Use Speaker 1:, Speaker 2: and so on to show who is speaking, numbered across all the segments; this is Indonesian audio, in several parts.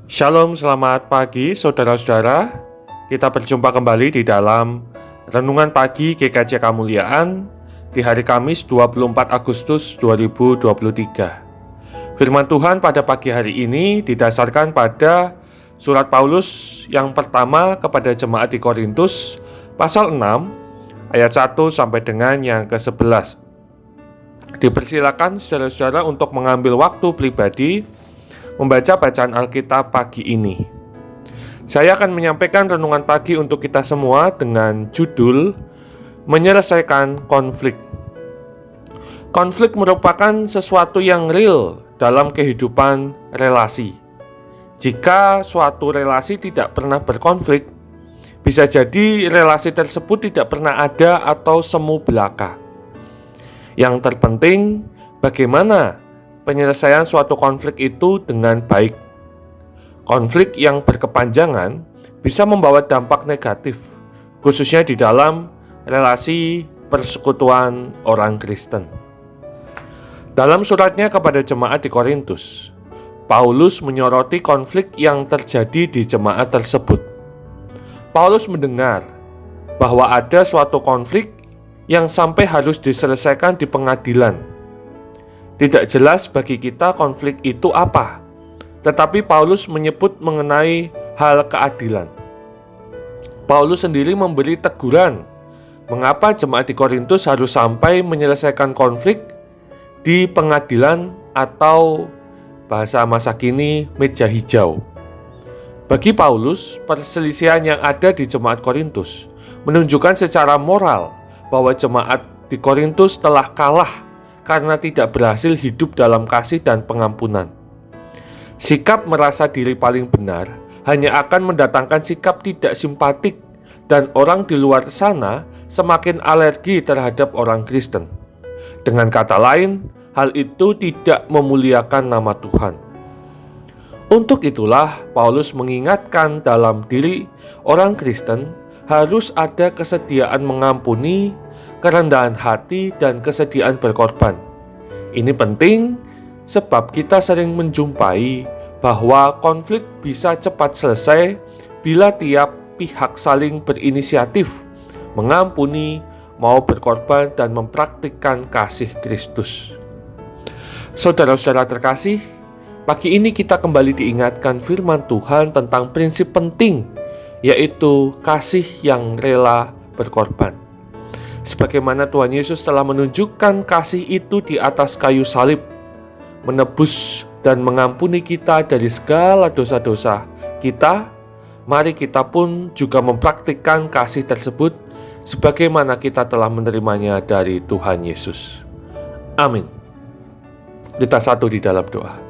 Speaker 1: Shalom, selamat pagi saudara-saudara. Kita berjumpa kembali di dalam Renungan Pagi GKJ Kemuliaan di hari Kamis 24 Agustus 2023. Firman Tuhan pada pagi hari ini didasarkan pada surat Paulus yang pertama kepada jemaat di Korintus pasal 6 ayat 1 sampai dengan yang ke-11. Dipersilakan saudara-saudara untuk mengambil waktu pribadi membaca bacaan Alkitab pagi ini. Saya akan menyampaikan renungan pagi untuk kita semua dengan judul Menyelesaikan Konflik. Konflik merupakan sesuatu yang real dalam kehidupan relasi. Jika suatu relasi tidak pernah berkonflik, bisa jadi relasi tersebut tidak pernah ada atau semu belaka. Yang terpenting, bagaimana penyelesaian suatu konflik itu dengan baik. Konflik yang berkepanjangan bisa membawa dampak negatif, khususnya di dalam relasi persekutuan orang Kristen. Dalam suratnya kepada jemaat di Korintus, Paulus menyoroti konflik yang terjadi di jemaat tersebut. Paulus mendengar bahwa ada suatu konflik yang sampai harus diselesaikan di pengadilan. Tidak jelas bagi kita konflik itu apa, tetapi Paulus menyebut mengenai hal keadilan. Paulus sendiri memberi teguran mengapa jemaat di Korintus harus sampai menyelesaikan konflik di pengadilan atau bahasa masa kini meja hijau. Bagi Paulus, perselisihan yang ada di jemaat Korintus menunjukkan secara moral bahwa jemaat di Korintus telah kalah karena tidak berhasil hidup dalam kasih dan pengampunan. Sikap merasa diri paling benar hanya akan mendatangkan sikap tidak simpatik, dan orang di luar sana semakin alergi terhadap orang Kristen. Dengan kata lain, hal itu tidak memuliakan nama Tuhan. Untuk itulah Paulus mengingatkan dalam diri orang Kristen harus ada kesediaan mengampuni, kerendahan hati, dan kesediaan berkorban. Ini penting sebab kita sering menjumpai bahwa konflik bisa cepat selesai bila tiap pihak saling berinisiatif, mengampuni, mau berkorban, dan mempraktikkan kasih Kristus. Saudara-saudara terkasih, pagi ini kita kembali diingatkan firman Tuhan tentang prinsip penting, yaitu kasih yang rela berkorban. Sebagaimana Tuhan Yesus telah menunjukkan kasih itu di atas kayu salib, menebus dan mengampuni kita dari segala dosa-dosa kita, mari kita pun juga mempraktikkan kasih tersebut sebagaimana kita telah menerimanya dari Tuhan Yesus. Amin. Kita satu di dalam doa.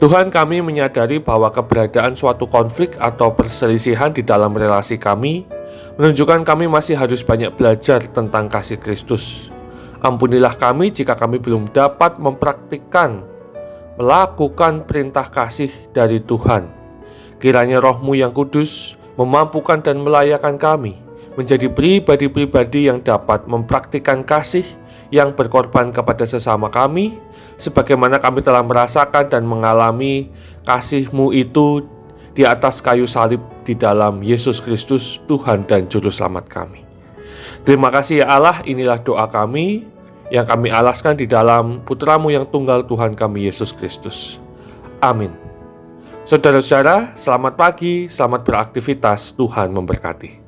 Speaker 1: Tuhan, kami menyadari bahwa keberadaan suatu konflik atau perselisihan di dalam relasi kami menunjukkan kami masih harus banyak belajar tentang kasih Kristus. Ampunilah kami jika kami belum dapat melakukan perintah kasih dari Tuhan. Kiranya Roh-Mu yang kudus memampukan dan melayakan kami menjadi pribadi-pribadi yang dapat mempraktikkan kasih yang berkorban kepada sesama kami, sebagaimana kami telah merasakan dan mengalami kasih-Mu itu di atas kayu salib di dalam Yesus Kristus, Tuhan dan Juru Selamat kami. Terima kasih ya Allah, inilah doa kami yang kami alaskan di dalam Putra-Mu yang tunggal, Tuhan kami Yesus Kristus. Amin. Saudara-saudara, selamat pagi, selamat beraktivitas, Tuhan memberkati.